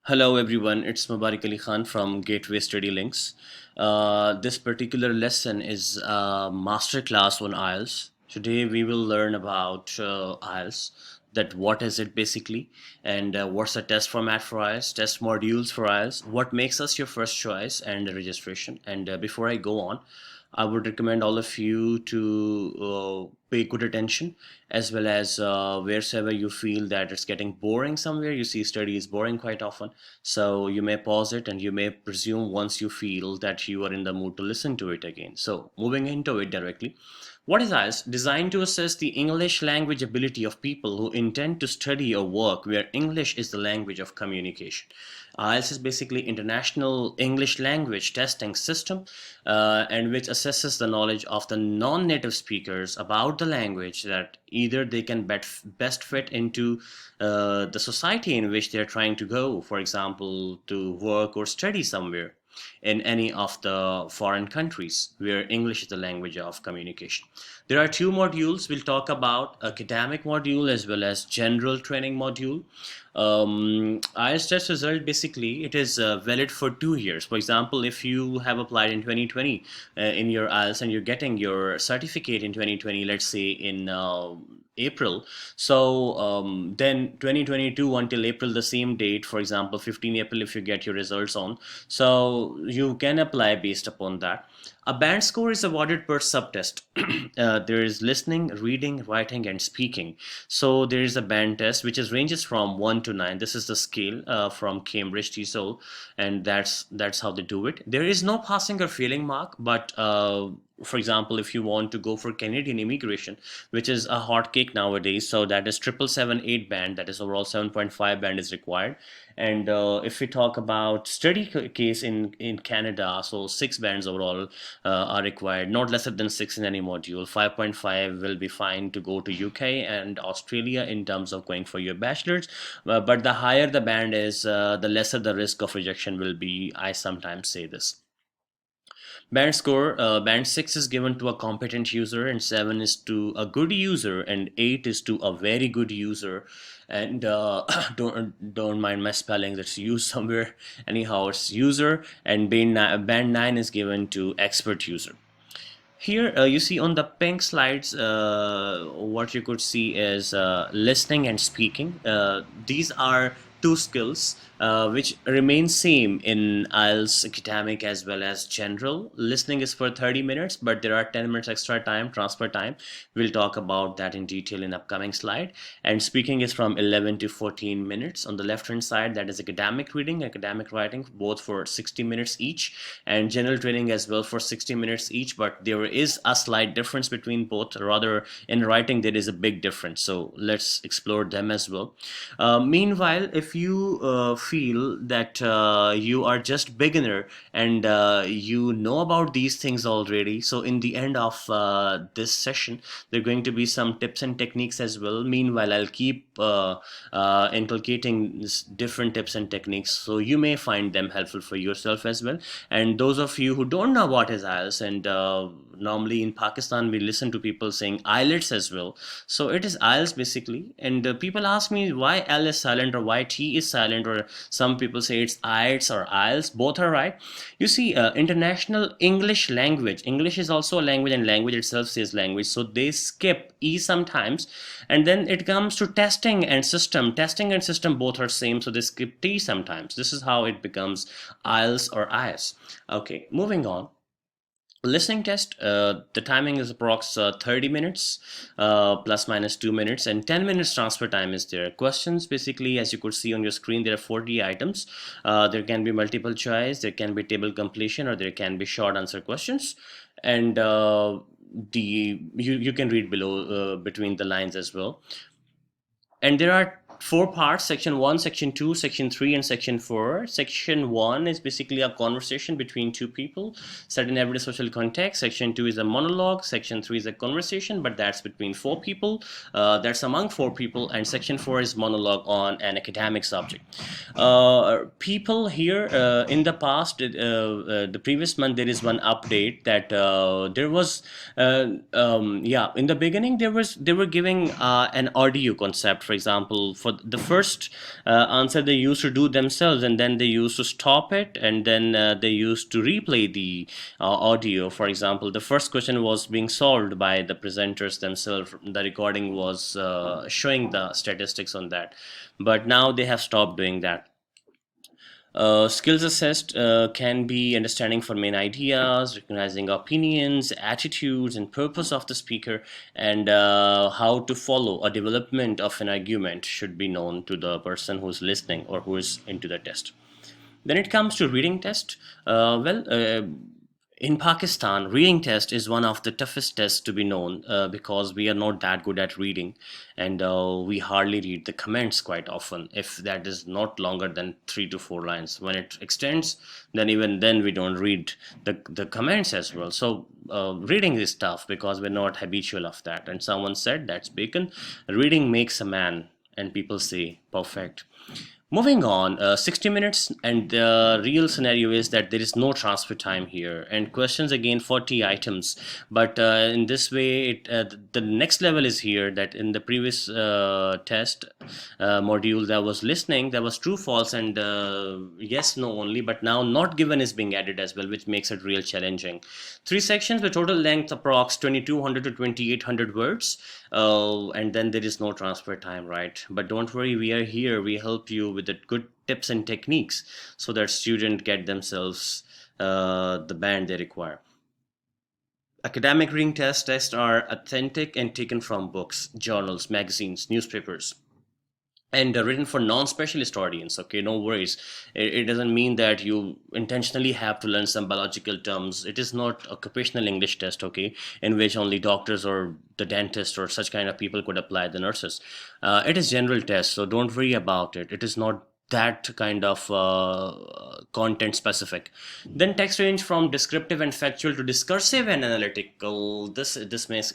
Hello everyone, it's Mubarak Ali Khan from Gateway Study Links. This particular lesson is a masterclass on IELTS. Today we will learn about IELTS, that what is it basically, and what's the test format for IELTS, test modules for IELTS, what makes us your first choice, and the registration. And before I go on, I would recommend all of you to pay good attention, as well as wheresoever you feel that it's getting boring somewhere, you see study is boring quite often. So you may pause it and you may presume once you feel that you are in the mood to listen to it again. So moving into it directly. What is IELTS? Designed to assess the English language ability of people who intend to study or work where English is the language of communication. IELTS is basically international English language testing system, and which assesses the knowledge of the non-native speakers about the language that either they can best fit into the society in which they're trying to go, for example, to work or study somewhere in any of the foreign countries where English is the language of communication. There are two modules. We'll talk about academic module as well as general training module. IELTS test result, basically it is valid for 2 years. For example, if you have applied in 2020 in your IELTS and you're getting your certificate in 2020, let's say in April. So then 2022 until April, the same date, for example, 15 April, if you get your results on. So you can apply based upon that. A band score is awarded per subtest. There is listening, reading, writing, and speaking. So there is a band test which is ranges from 1 to 9. This is the scale from Cambridge TESOL, and that's how they do it. There is no passing or failing mark, but for example, if you want to go for Canadian immigration, which is a hot cake nowadays, so that is 778 band, that is overall 7.5 band is required. And if we talk about study case in Canada, so 6 bands overall are required, not lesser than 6 in any module. 5.5 will be fine to go to UK and Australia in terms of going for your bachelor's. But the higher the band is, the lesser the risk of rejection will be. I sometimes say this. Band score, band 6 is given to a competent user, and 7 is to a good user, and 8 is to a very good user. And don't mind my spelling, that's used somewhere. Anyhow, it's user, and band 9 is given to expert user. Here you see on the pink slides, what you could see is listening and speaking. These are two skills which remain same in IELTS academic as well as general. Listening is for 30 minutes, but there are 10 minutes extra time, transfer time. We'll talk about that in detail in upcoming slide. And speaking is from 11 to 14 minutes. On the left hand side, that is academic reading, academic writing, both for 60 minutes each, and general training as well for 60 minutes each. But there is a slight difference between both. Rather, in writing there is a big difference, so let's explore them as well. Meanwhile, if you feel that you are just beginner and you know about these things already, so in the end of this session there are going to be some tips and techniques as well. Meanwhile, I'll keep inculcating different tips and techniques, so you may find them helpful for yourself as well. And those of you who don't know what is IELTS, and normally in Pakistan we listen to people saying IELTS as well, so it is IELTS basically. And people ask me why L is silent or why T is silent, or some people say it's IELTS or IELTS. Both are right. You see, international English language. English is also a language, and language itself says language. So they skip E sometimes, and then it comes to testing and system. Testing and system both are same, so they skip T sometimes. This is how it becomes IELTS or IS. Okay, moving on. Listening test, the timing is approx 30 minutes, plus minus 2 minutes, and 10 minutes transfer time is there. Questions, basically, as you could see on your screen, there are 40 items. There can be multiple choice, there can be table completion, or there can be short answer questions. And you can read below between the lines as well. And there are 4 parts: section 1, section 2, section 3, and section 4. Section 1 is basically a conversation between two people set in everyday social context. Section 2 is a monologue. Section 3 is a conversation, but that's between 4 people, that's among 4 people. And section 4 is monologue on an academic subject. People here, in the past, the previous month, there is one update that there was yeah, in the beginning they were giving an audio concept. For example, for So the first answer they used to do themselves, and then they used to stop it, and then they used to replay the audio. For example, the first question was being solved by the presenters themselves. The recording was showing the statistics on that, but now they have stopped doing that. Skills assessed can be understanding for main ideas, recognizing opinions, attitudes, and purpose of the speaker, and how to follow a development of an argument should be known to the person who's listening or who is into the test. When it comes to reading test, in Pakistan, reading test is one of the toughest tests to be known because we are not that good at reading, and we hardly read the comments quite often. If that is not longer than 3 to 4 lines, when it extends, then even then we don't read the comments as well. So reading is tough because we're not habitual of that. And someone said that's Bacon. Reading makes a man, and people say perfect. Moving on, 60 minutes, and the real scenario is that there is no transfer time here, and questions again 40 items. But in this way, the next level is here that in the previous test module that was listening, there was true, false, and yes, no only, but now not given is being added as well, which makes it real challenging. Three sections with total length approx 2200 to 2800 words, and then there is no transfer time, right? But don't worry, we are here. We help you with the good tips and techniques so that students get themselves the band they require. Academic reading tests are authentic and taken from books, journals, magazines, newspapers, and written for non-specialist audience. Okay, no worries. It doesn't mean that you intentionally have to learn some biological terms. It is not occupational English test, okay, in which only doctors or the dentist or such kind of people could apply, the nurses. It is general test, so don't worry about it. It is not that kind of content specific. Then text range from descriptive and factual to discursive and analytical. This makes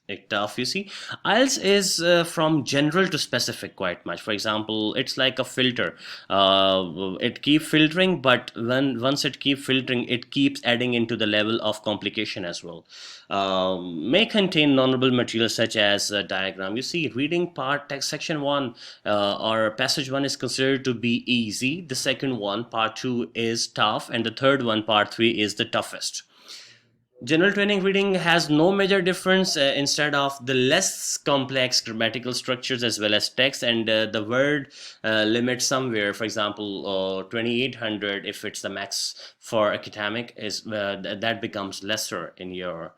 it tough. You see, IELTS is from general to specific quite much. For example, it's like a filter. It keeps filtering, but when once it keeps filtering, it keeps adding into the level of complication as well. May contain non-verbal material such as a diagram. You see, reading part text section one or passage one is considered to be easy. The second one, part two, is tough, and the third one, part three, is the toughest. General training reading has no major difference instead of the less complex grammatical structures as well as text, and the word limit somewhere. For example, 2800, if it's the max for academic, is that becomes lesser in your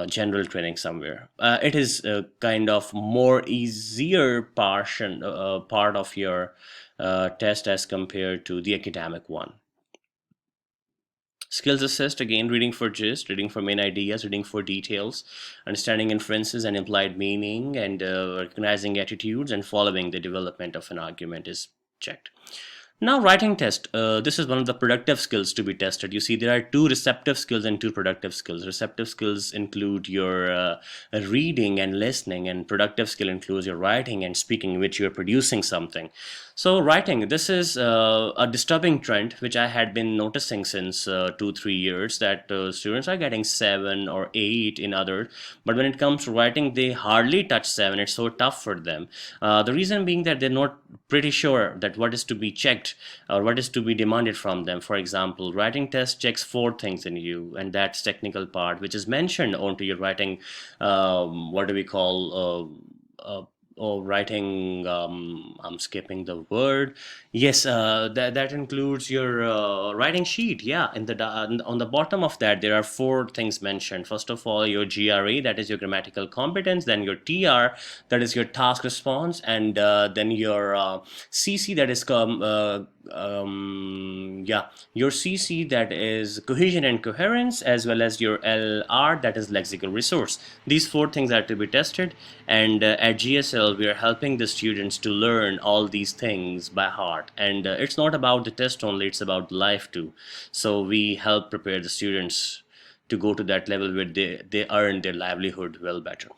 general training somewhere. It is kind of more easier part of your test as compared to the academic one. Skills assist, again, reading for gist, reading for main ideas, reading for details, understanding inferences and implied meaning, and recognizing attitudes and following the development of an argument is checked. Now, writing test. This is one of the productive skills to be tested. You see, there are two receptive skills and two productive skills. Receptive skills include your reading and listening, and productive skill includes your writing and speaking, in which you are producing something. So, writing, this is a disturbing trend which I had been noticing since 2 3 years, that students are getting 7 or 8 in others, but when it comes to writing, they hardly touch 7. It's so tough for them. The reason being that they're not pretty sure that what is to be checked or what is to be demanded from them. For example, writing test checks 4 things in you, and that's technical part, which is mentioned onto your writing. What do we call? Writing. I'm skipping the word. Yes, that includes your writing sheet. Yeah, on the bottom of that, there are 4 things mentioned. First of all, your GRA, that is your grammatical competence. Then your TR, that is your task response, and then your CC, that is yeah, your CC, that is cohesion and coherence, as well as your LR, that is lexical resource. These 4 things are to be tested, and at GSL we are helping the students to learn all these things by heart. And it's not about the test only, it's about life too. So we help prepare the students to go to that level where they earn their livelihood well better.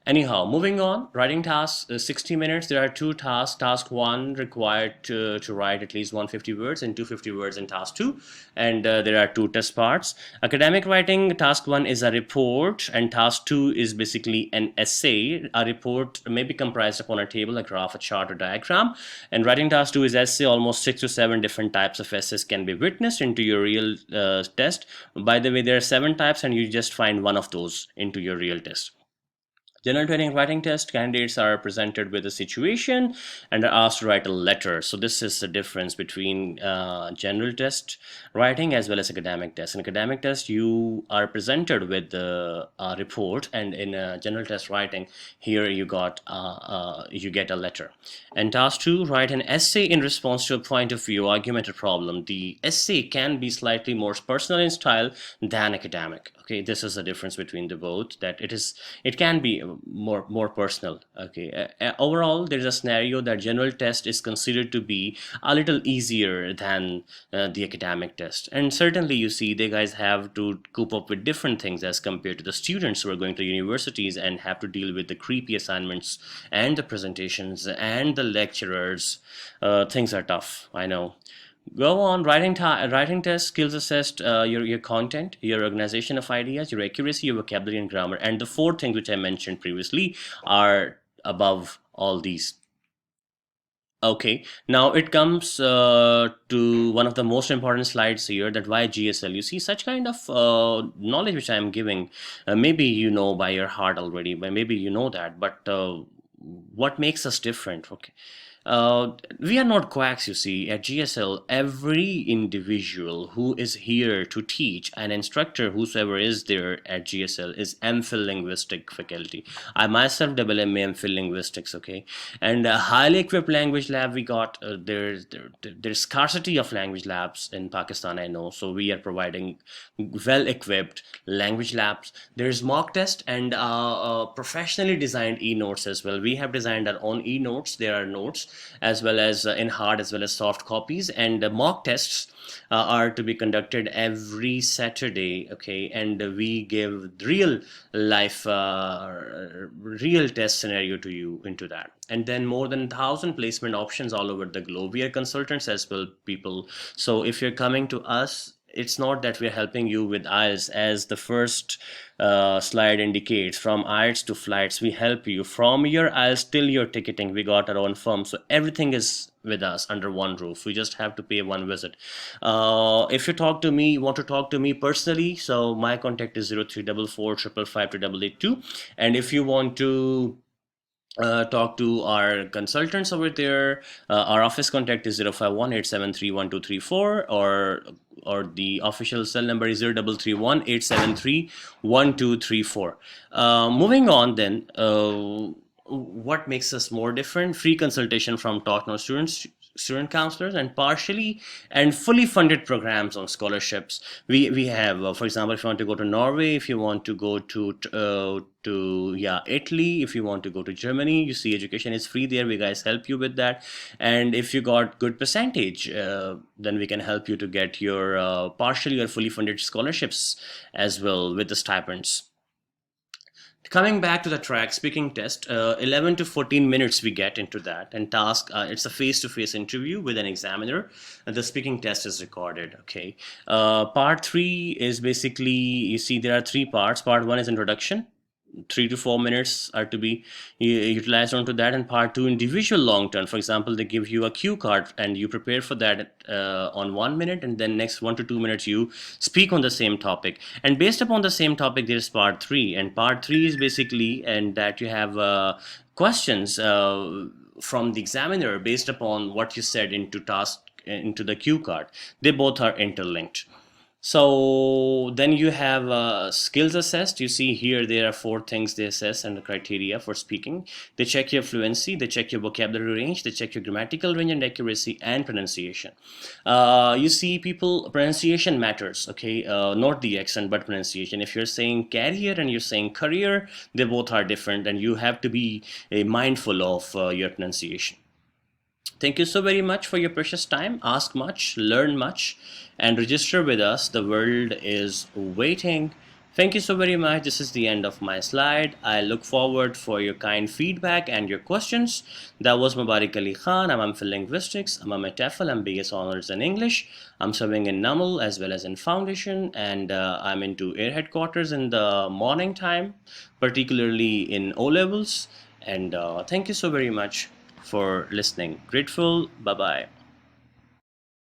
Anyhow, moving on, writing tasks, 60 minutes. There are two tasks. Task one required to write at least 150 words and 250 words in task two. And there are two test parts. Academic writing, task one is a report, and task two is basically an essay. A report may be comprised upon a table, a graph, a chart, or diagram. And writing task two is essay. Almost 6 to 7 different types of essays can be witnessed into your real test. By the way, there are 7 types, and you just find one of those into your real test. General training writing test, candidates are presented with a situation and are asked to write a letter. So this is the difference between general test writing as well as academic test. In academic test, you are presented with the report, and in general test writing, here you get a letter. And task two, write an essay in response to a point of view, argument, or problem. The essay can be slightly more personal in style than academic. Okay, this is the difference between the both. That it can be more personal. Okay, overall, there is a scenario that general test is considered to be a little easier than the academic test, and certainly you see the guys have to cope up with different things as compared to the students who are going to universities and have to deal with the creepy assignments and the presentations and the lecturers. Things are tough, I know. Go on, writing test, skills assessed, your content, your organization of ideas, your accuracy, your vocabulary and grammar. And the four things which I mentioned previously are above all these. Okay, now it comes to one of the most important slides here, that why GSL. You see, such kind of knowledge which I am giving, maybe you know by your heart already, but maybe you know that, but what makes us different? Okay. We are not quacks, you see. At GSL, every individual who is here to teach, an instructor, whosoever is there at GSL, is MPhil linguistic faculty. I myself double MA MPhil linguistics, okay. And a highly equipped language lab we got. There's scarcity of language labs in Pakistan, I know. So we are providing well equipped language labs. There's mock test and professionally designed e-notes as well. We have designed our own e-notes. There are notes as well as in hard as well as soft copies, and mock tests are to be conducted every Saturday. Okay, and we give real life real test scenario to you into that. And then more than 1,000 placement options all over the globe. We are consultants as well, people. So if you're coming to us, it's not that we're helping you with IELTS, as the first slide indicates. From IELTS to flights, we help you from your IELTS till your ticketing. We got our own firm, so everything is with us under one roof. We just have to pay one visit. If you want to talk to me personally, so my contact is 0344 555 and if you want to talk to our consultants over there, our office contact is 051-873-1234, or the official cell number is 0331-873-1234. Moving on then, what makes us more different? Free consultation from top-notch student counselors, and partially and fully funded programs on scholarships. We have, for example, if you want to go to Norway, if you want to go to Italy, if you want to go to Germany, you see education is free there. We guys help you with that. And if you got good percentage, then we can help you to get your partially or fully funded scholarships as well with the stipends. Coming back to the track speaking test, 11 to 14 minutes we get into that, and task, it's a face-to-face interview with an examiner, and the speaking test is recorded. Okay, part 3 is basically, you see there are 3 parts. Part 1 is introduction, 3 to 4 minutes are to be utilized onto that, and part 2 individual long term. For example, they give you a cue card and you prepare for that on 1 minute, and then next 1 to 2 minutes you speak on the same topic, and based upon the same topic there is part 3, and part 3 is basically, and that you have questions from the examiner based upon what you said into the cue card. They both are interlinked. So then you have skills assessed. You see here there are 4 things they assess and the criteria for speaking. They check your fluency, they check your vocabulary range, they check your grammatical range and accuracy, and pronunciation. You see, people, pronunciation matters, okay? Not the accent, but pronunciation. If you're saying career and you're saying career, they both are different, and you have to be mindful of your pronunciation. Thank you so very much for your precious time. Ask much, learn much, and register with us. The world is waiting Thank you so very much. This is the end of my slide. I look forward for your kind feedback and your questions. That was Mubarak Ali Khan. I'm from Linguistics. I'm a TEFL. I'm BS Honors in English. I'm serving in NUML as well as in Foundation, and I'm into Air Headquarters in the morning time, particularly in O levels. And thank you so very much for listening. Grateful. Bye bye.